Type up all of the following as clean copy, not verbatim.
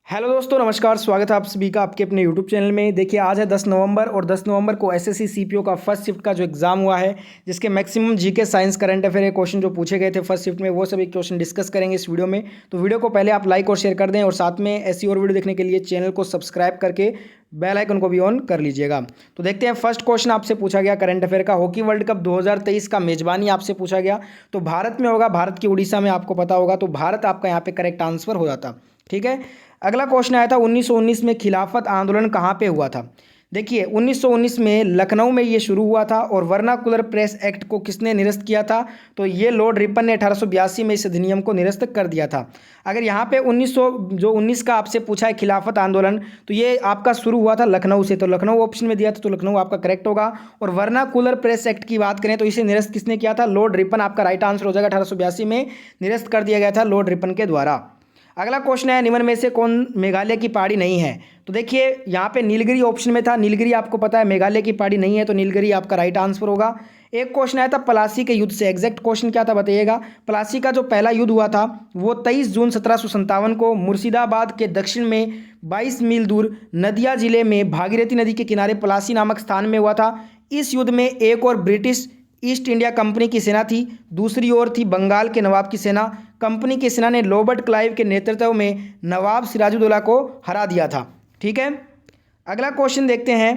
Hello दोस्तों, नमस्कार। स्वागत है आप सभी का आपके अपने यूट्यूब चैनल में। देखिए, आज है 10 नवंबर और 10 नवंबर को एसएससी सीपीओ का फर्स्ट शिफ्ट का जो एग्जाम हुआ है, जिसके maximum GK science current affair के क्वेश्चन जो पूछे गए थे फर्स्ट शिफ्ट में, वो सभी क्वेश्चन डिस्कस करेंगे इस वीडियो में। तो वीडियो को पहले आप लाइक और शेयर कर दें और साथ में ऐसी और वीडियो देखने के लिए चैनल को सब्सक्राइब करके बेल आइकन को भी ऑन कर लीजिएगा। तो देखते हैं, फर्स्ट क्वेश्चन आपसे पूछा गया करंट अफेयर का, हॉकी वर्ल्ड कप 2023 का मेजबानी आपसे पूछा गया। तो भारत में होगा, भारत की उड़ीसा में, आपको पता होगा। तो भारत आपका यहाँ पे करेक्ट आंसर हो जाता। ठीक है। अगला क्वेश्चन आया था 1919 में खिलाफत आंदोलन कहाँ पे हुआ था। देखिए, 1919 में लखनऊ में ये शुरू हुआ था। और वर्नाकुलर प्रेस एक्ट को किसने निरस्त किया था? तो ये लॉर्ड रिपन ने 1882 में इस अधिनियम को निरस्त कर दिया था। अगर यहाँ पे 1919 का आपसे पूछा है खिलाफत आंदोलन, तो ये आपका शुरू हुआ था लखनऊ से। तो लखनऊ ऑप्शन में दिया था, तो लखनऊ आपका करेक्ट होगा। और वर्नाकुलर प्रेस एक्ट की बात करें तो इसे निरस्त किसने किया था? लॉर्ड रिपन आपका राइट आंसर हो जाएगा। 1882 में निरस्त कर दिया गया था लॉर्ड रिपन के द्वारा। अगला क्वेश्चन है, निम्न में से कौन मेघालय की पहाड़ी नहीं है? तो देखिए, यहाँ पे नीलगिरी ऑप्शन में था। नीलगिरी आपको पता है मेघालय की पहाड़ी नहीं है, तो नीलगिरी आपका राइट आंसर होगा। एक क्वेश्चन आया था प्लासी के युद्ध से, एग्जैक्ट क्वेश्चन क्या था बताइएगा। प्लासी का जो पहला युद्ध हुआ था वो 23 जून 1757 को मुर्शिदाबाद के दक्षिण में 22 मील दूर नदिया जिले में भागीरथी नदी के किनारे प्लासी नामक स्थान में हुआ था। इस युद्ध में एक और ब्रिटिश ईस्ट इंडिया कंपनी की सेना थी, दूसरी ओर थी बंगाल के नवाब की सेना। कंपनी की सेना ने रॉबर्ट क्लाइव के नेतृत्व में नवाब सिराजुद्दौला को हरा दिया था। ठीक है। अगला क्वेश्चन देखते हैं।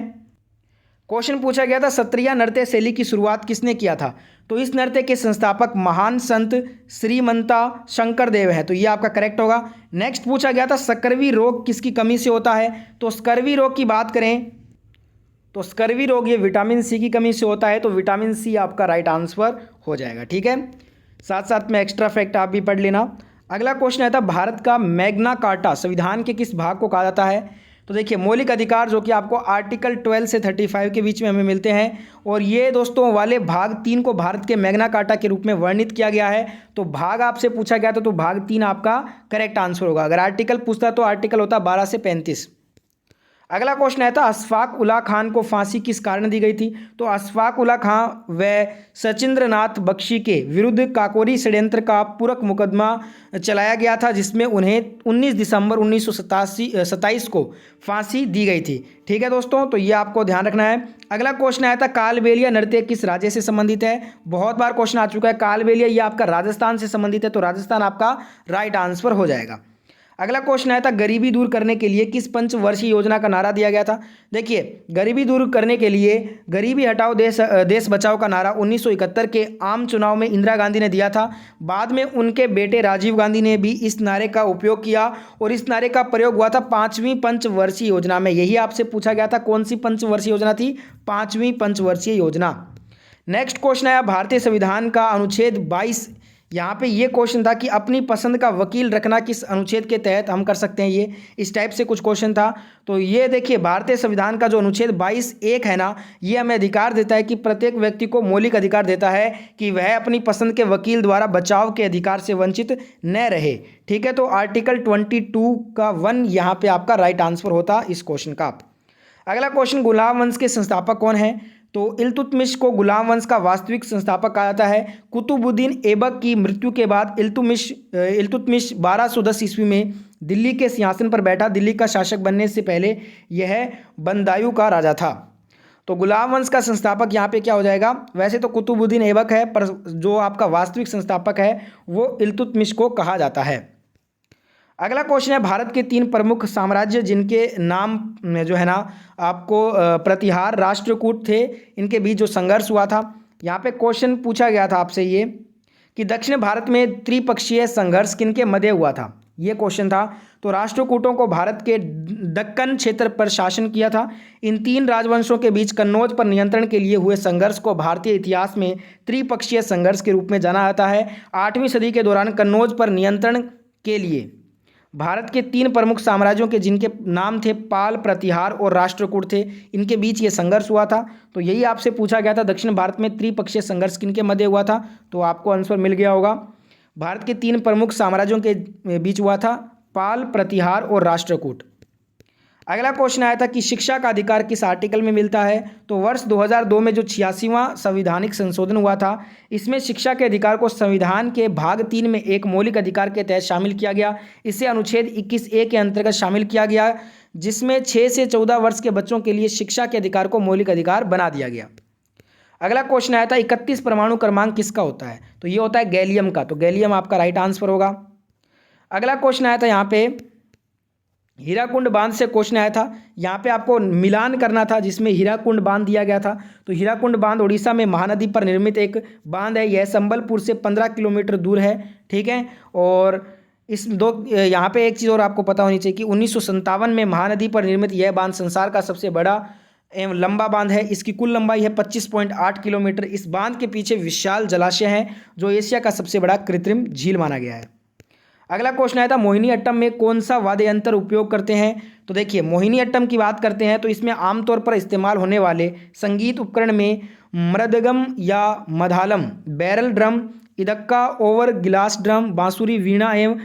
क्वेश्चन पूछा गया था सत्रिया नृत्य शैली की शुरुआत किसने किया था? तो इस नृत्य के संस्थापक महान संत श्रीमंता शंकर देव है। तो ये आपका करेक्ट होगा। नेक्स्ट पूछा गया था स्कर्वी रोग किसकी कमी से होता है? तो स्कर्वी रोग की बात करें तो स्कर्वी रोग ये विटामिन सी की कमी से होता है। तो विटामिन सी आपका राइट आंसर हो जाएगा। ठीक है। साथ साथ में एक्स्ट्रा फैक्ट आप भी पढ़ लेना। अगला क्वेश्चन आता है भारत का मैग्ना कार्टा संविधान के किस भाग को कहा जाता है? तो देखिए, मौलिक अधिकार जो कि आपको आर्टिकल 12 से 35 के बीच में हमें मिलते हैं। और ये दोस्तों वाले भाग 3 को भारत के मैग्ना कार्टा के रूप में वर्णित किया गया है। तो भाग आपसे पूछा गया था, तो भाग 3 आपका करेक्ट आंसर होगा। अगर आर्टिकल पूछता तो आर्टिकल होता 12 से 35। अगला क्वेश्चन है था अशफाक उल्ला खान को फांसी किस कारण दी गई थी? तो अशफाक उल्ला खान व सचिंद्र नाथ बख्शी के विरुद्ध काकोरी षड्यंत्र का पूरक मुकदमा चलाया गया था, जिसमें उन्हें 19 दिसंबर 1927 को फांसी दी गई थी। ठीक है दोस्तों, तो ये आपको ध्यान रखना है। अगला क्वेश्चन आया था कालबेलिया नृत्य किस राज्य से संबंधित है? बहुत बार क्वेश्चन आ चुका है। कालबेलिया ये आपका राजस्थान से संबंधित है, तो राजस्थान आपका राइट आंसर हो जाएगा। अगला क्वेश्चन आया था गरीबी दूर करने के लिए किस पंचवर्षीय योजना का नारा दिया गया था? देखिए, गरीबी दूर करने के लिए गरीबी हटाओ देश बचाओ का नारा 1971 के आम चुनाव में इंदिरा गांधी ने दिया था। बाद में उनके बेटे राजीव गांधी ने भी इस नारे का उपयोग किया और इस नारे का प्रयोग हुआ था 5वीं पंचवर्षीय योजना में। यही आपसे पूछा गया था, कौन सी पंचवर्षीय योजना थी? 5वीं पंचवर्षीय योजना। नेक्स्ट क्वेश्चन आया भारतीय संविधान का अनुच्छेद 22। यहाँ पे ये क्वेश्चन था कि अपनी पसंद का वकील रखना किस अनुच्छेद के तहत हम कर सकते हैं? ये इस टाइप से कुछ क्वेश्चन था। तो ये देखिए, भारतीय संविधान का जो अनुच्छेद 22(1) है ना, ये हमें अधिकार देता है कि प्रत्येक व्यक्ति को मौलिक अधिकार देता है कि वह अपनी पसंद के वकील द्वारा बचाव के अधिकार से वंचित न रहे। ठीक है। तो आर्टिकल 22 का 1 यहाँ पे आपका राइट आंसर होता इस क्वेश्चन का। अगला क्वेश्चन, गुलाम वंश के संस्थापक कौन है? तो इल्तुतमिश को गुलाम वंश का वास्तविक संस्थापक कहा जाता है। कुतुबुद्दीन ऐबक की मृत्यु के बाद इल्तुतमिश 1210 ईस्वी में दिल्ली के सिंहासन पर बैठा। दिल्ली का शासक बनने से पहले यह बंदायूं का राजा था। तो गुलाम वंश का संस्थापक यहाँ पे क्या हो जाएगा? वैसे तो कुतुबुद्दीन ऐबक है, पर जो आपका वास्तविक संस्थापक है वो इल्तुतमिश को कहा जाता है। अगला क्वेश्चन है भारत के 3 प्रमुख साम्राज्य जिनके नाम जो है ना आपको प्रतिहार राष्ट्रकूट थे, इनके बीच जो संघर्ष हुआ था। यहाँ पे क्वेश्चन पूछा गया था आपसे ये कि दक्षिण भारत में त्रिपक्षीय संघर्ष किनके मध्य हुआ था? ये क्वेश्चन था। तो राष्ट्रकूटों को भारत के दक्कन क्षेत्र पर शासन किया था। इन 3 राजवंशों के बीच कन्नौज पर नियंत्रण के लिए हुए संघर्ष को भारतीय इतिहास में त्रिपक्षीय संघर्ष के रूप में जाना जाता है। 8वीं सदी के दौरान कन्नौज पर नियंत्रण के लिए भारत के 3 प्रमुख साम्राज्यों के जिनके नाम थे पाल, प्रतिहार और राष्ट्रकूट थे, इनके बीच ये संघर्ष हुआ था। तो यही आपसे पूछा गया था दक्षिण भारत में त्रिपक्षीय संघर्ष किनके मध्य हुआ था? तो आपको आंसर मिल गया होगा। भारत के 3 प्रमुख साम्राज्यों के बीच हुआ था पाल, प्रतिहार और राष्ट्रकूट। अगला क्वेश्चन आया था कि शिक्षा का अधिकार किस आर्टिकल में मिलता है। तो वर्ष 2002 में जो 86वां संविधानिक संशोधन हुआ था, इसमें शिक्षा के अधिकार को संविधान के भाग 3 में एक मौलिक अधिकार के तहत शामिल किया गया। इसे अनुच्छेद 21A के अंतर्गत शामिल किया गया, जिसमें 6 से 14 वर्ष के बच्चों के लिए शिक्षा के अधिकार को मौलिक अधिकार बना दिया गया। अगला क्वेश्चन आया था 31 परमाणु क्रमांक किसका होता है। तो ये होता है गैलियम का। तो गैलियम आपका राइट आंसर होगा। अगला क्वेश्चन आया था यहाँ पे हीराकुंड बांध से क्वेश्चन आया था। यहाँ पे आपको मिलान करना था जिसमें हीराकुंड बांध दिया गया था। तो हीराकुंड बांध उड़ीसा में महानदी पर निर्मित एक बांध है। यह संबलपुर से 15 किलोमीटर दूर है, ठीक है। और इस यहाँ पे एक चीज़ और आपको पता होनी चाहिए कि 1957 में महानदी पर निर्मित यह बांध संसार का सबसे बड़ा एवं लंबा बांध है। इसकी कुल लंबाई है 25.8 किलोमीटर। इस बांध के पीछे विशाल जलाशय है जो एशिया का सबसे बड़ा कृत्रिम झील माना गया है। अगला क्वेश्चन आया था मोहिनी अट्टम में कौन सा वाद्य यंत्र उपयोग करते हैं। तो देखिए मोहिनी अट्टम की बात करते हैं तो इसमें आमतौर पर इस्तेमाल होने वाले संगीत उपकरण में मृदगम या मधालम, बैरल ड्रम, इदक्का, ओवर, गिलास ड्रम, बांसुरी, वीणा एवं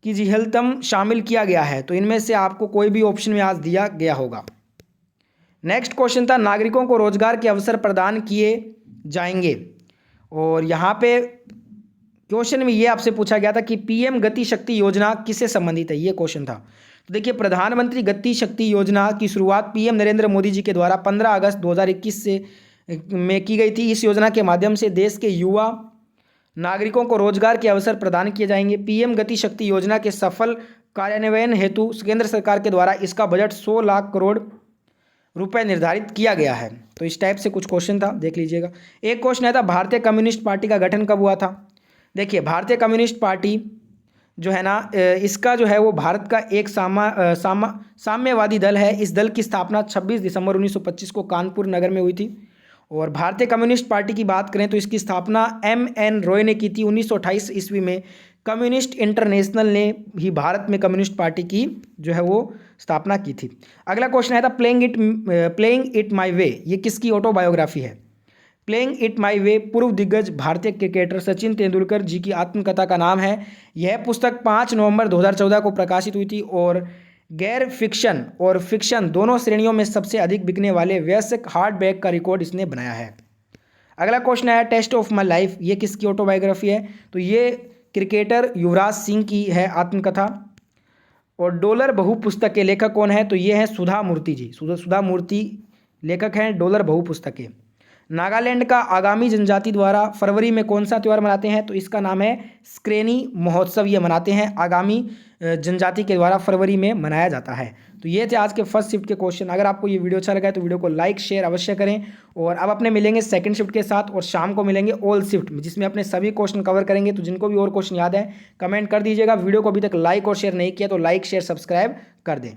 किजिहलतम शामिल किया गया है। तो इनमें से आपको कोई भी ऑप्शन में आज दिया गया होगा। नेक्स्ट क्वेश्चन था नागरिकों को रोजगार के अवसर प्रदान किए जाएंगे। और यहाँ पे क्वेश्चन में ये आपसे पूछा गया था कि पीएम गति शक्ति योजना किससे संबंधित है, ये क्वेश्चन था। तो देखिए प्रधानमंत्री गति शक्ति योजना की शुरुआत पीएम नरेंद्र मोदी जी के द्वारा 15 अगस्त 2021 में की गई थी। इस योजना के माध्यम से देश के युवा नागरिकों को रोजगार के अवसर प्रदान किए जाएंगे। पीएम गति शक्ति योजना के सफल कार्यान्वयन हेतु केंद्र सरकार के द्वारा इसका बजट 100 लाख करोड़ रुपए निर्धारित किया गया है। तो इस टाइप से कुछ क्वेश्चन था, देख लीजिएगा। एक क्वेश्चन आया था भारतीय कम्युनिस्ट पार्टी का गठन कब हुआ था। देखिए भारतीय कम्युनिस्ट पार्टी जो है ना, इसका जो है वो भारत का एक साम्यवादी दल है। इस दल की स्थापना 26 दिसंबर 1925 को कानपुर नगर में हुई थी। और भारतीय कम्युनिस्ट पार्टी की बात करें तो इसकी स्थापना M.N. रॉय ने की थी 1928 ईस्वी में। कम्युनिस्ट इंटरनेशनल ने भी भारत में कम्युनिस्ट पार्टी की जो है वो स्थापना की थी। अगला क्वेश्चन आया था प्लेइंग इट माई वे, ये किसकी ऑटोबायोग्राफी है। प्लेइंग इट माई वे पूर्व दिग्गज भारतीय क्रिकेटर सचिन तेंदुलकर जी की आत्मकथा का नाम है। यह पुस्तक 5 नवंबर 2014 को प्रकाशित हुई थी और गैर फिक्शन और फिक्शन दोनों श्रेणियों में सबसे अधिक बिकने वाले वयस्क हार्डबैक का रिकॉर्ड इसने बनाया है। अगला क्वेश्चन आया टेस्ट ऑफ माई लाइफ, ये किसकी ऑटोबायोग्राफी है। तो ये क्रिकेटर युवराज सिंह की है आत्मकथा। और डॉलर बहु पुस्तक के लेखक कौन है। तो ये हैं सुधा मूर्ति जी। सुधा मूर्ति लेखक हैं डॉलर बहु पुस्तक के। नागालैंड का आगामी जनजाति द्वारा फरवरी में कौन सा त्यौहार मनाते हैं। तो इसका नाम है स्क्रेनी महोत्सव। ये मनाते हैं आगामी जनजाति के द्वारा फरवरी में मनाया जाता है। तो ये थे आज के फर्स्ट शिफ्ट के क्वेश्चन। अगर आपको ये वीडियो अच्छा लगा है तो वीडियो को लाइक शेयर अवश्य करें। और अब अपने मिलेंगे सेकंड शिफ्ट के साथ और शाम को मिलेंगे ऑल शिफ्ट जिसमें अपने सभी क्वेश्चन कवर करेंगे। तो जिनको भी और क्वेश्चन याद है कमेंट कर दीजिएगा। वीडियो को अभी तक लाइक और शेयर नहीं किया तो लाइक शेयर सब्सक्राइब कर दें।